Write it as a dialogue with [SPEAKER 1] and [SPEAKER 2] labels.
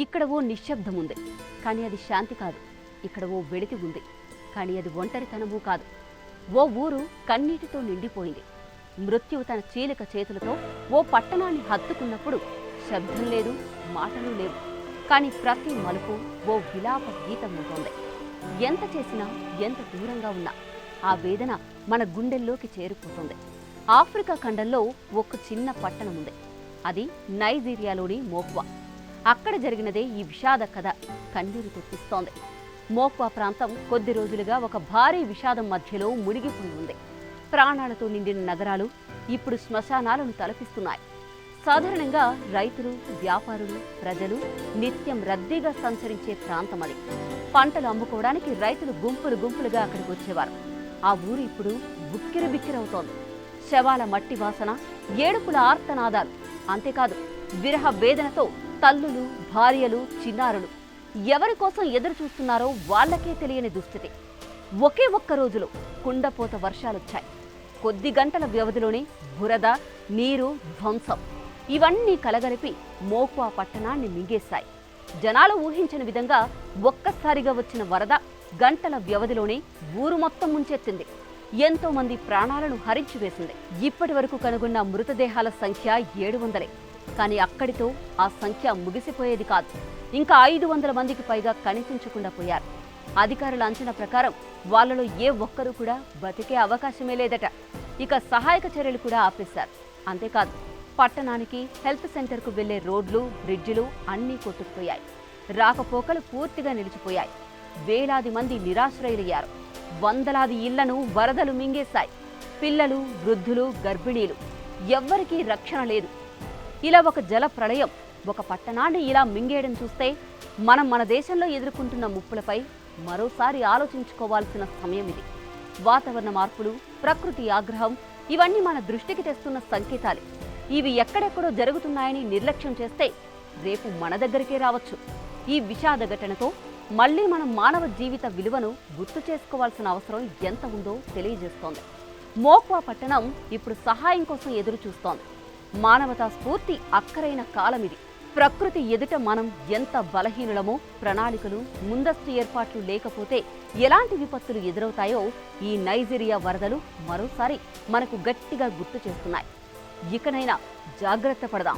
[SPEAKER 1] ఇక్కడ ఓ నిశ్శబ్దం ఉంది, కానీ అది శాంతి కాదు. ఇక్కడ ఓ వెలితి ఉంది, కానీ అది ఒంటరితనమూ కాదు. ఓ ఊరు కన్నీటితో నిండిపోయింది. మృత్యువు తన చీలిక చేతులతో ఓ పట్టణాన్ని హత్తుకున్నప్పుడు శబ్దం లేదు, మాటలు లేవు. కానీ ప్రతి మలుపు ఓ విలాప గీతం ఉంటుంది. ఎంత చేసినా, ఎంత దూరంగా ఉన్నా ఆ వేదన మన గుండెల్లోకి చేరుకుంటుంది. ఆఫ్రికా ఖండంలో ఒక చిన్న పట్టణం ఉంది. అది నైజీరియాలోని మోక్వా. అక్కడ జరిగినదే ఈ విషాద కథ కన్నీరు తెప్పిస్తోంది. మోక్వా ప్రాంతం కొద్ది రోజులుగా ఒక భారీ విషాదం మధ్యలో మునిగిపోయి ఉంది. ప్రాణాలతో నిండిన నగరాలు ఇప్పుడు శ్మశానాలను తలపిస్తున్నాయి. సాధారణంగా రైతులు, వ్యాపారులు, ప్రజలు నిత్యం రద్దీగా సంచరించే ప్రాంతం అది. పంటలు అమ్ముకోవడానికి రైతులు గుంపులు గుంపులుగా అక్కడికి వచ్చేవారు. ఆ ఊరు ఇప్పుడు బుక్కిరి బిక్కిరవుతోంది. శవాల మట్టి వాసన, ఏడుపుల ఆర్తనాదాలు, అంతేకాదు విరహ వేదనతో తల్లులు, భార్యలు, చిన్నారులు ఎవరి కోసం ఎదురు చూస్తున్నారో వాళ్లకే తెలియని దుస్థితి. ఒకే ఒక్క రోజులో కుండపోత వర్షాలొచ్చాయి. కొద్ది గంటల వ్యవధిలోనే బురద, నీరు, ధ్వంసం ఇవన్నీ కలగలిపి మోక్వా పట్టణాన్ని మింగేశాయి. జనాలు ఊహించని విధంగా ఒక్కసారిగా వచ్చిన వరద గంటల వ్యవధిలోనే ఊరు మొత్తం ముంచెత్తింది. ఎంతో మంది ప్రాణాలను హరించివేసింది. ఇప్పటి వరకు కనుగొన్న మృతదేహాల సంఖ్య 700. కానీ అక్కడితో ఆ సంఖ్య ముగిసిపోయేది కాదు. ఇంకా 500 మందికి పైగా కనిపించకుండా పోయారు. అధికారుల అంచనా ప్రకారం వాళ్లలో ఏ ఒక్కరూ కూడా బతికే అవకాశమే లేదట. ఇక సహాయక చర్యలు కూడా ఆపేశారు. అంతేకాదు పట్టణానికి హెల్త్ సెంటర్కు వెళ్లే రోడ్లు, బ్రిడ్జిలు అన్నీ కొట్టుకుపోయాయి. రాకపోకలు పూర్తిగా నిలిచిపోయాయి. వేలాది మంది నిరాశ్రయులయ్యారు. వందలాది ఇళ్లను వరదలు మింగేశాయి. పిల్లలు, వృద్ధులు, గర్భిణీలు ఎవ్వరికీ రక్షణ లేదు. ఇలా ఒక జల ప్రళయం ఒక పట్టణాన్ని ఇలా మింగేయడం చూస్తే మనం మన దేశంలో ఎదుర్కొంటున్న ముప్పులపై మరోసారి ఆలోచించుకోవాల్సిన సమయం ఇది. వాతావరణ మార్పులు, ప్రకృతి ఆగ్రహం ఇవన్నీ మన దృష్టికి తెస్తున్న సంకేతాలే. ఇవి ఎక్కడెక్కడో జరుగుతున్నాయని నిర్లక్ష్యం చేస్తే రేపు మన దగ్గరికే రావచ్చు. ఈ విషాద ఘటనతో మళ్లీ మనం మానవ జీవిత విలువను గుర్తు చేసుకోవాల్సిన అవసరం ఎంత ఉందో తెలియజేస్తోంది. మోక్వా పట్టణం ఇప్పుడు సహాయం కోసం ఎదురు చూస్తోంది. మానవతా స్ఫూర్తి అక్కరైన కాలమిది. ప్రకృతి ఎదుట మనం ఎంత బలహీనులమో, ప్రణాళికలు, ముందస్తు ఏర్పాట్లు లేకపోతే ఎలాంటి విపత్తులు ఎదురవుతాయో ఈ నైజీరియా వరదలు మరోసారి మనకు గట్టిగా గుర్తు చేస్తున్నాయి. ఇకనైనా జాగ్రత్త పడదాం.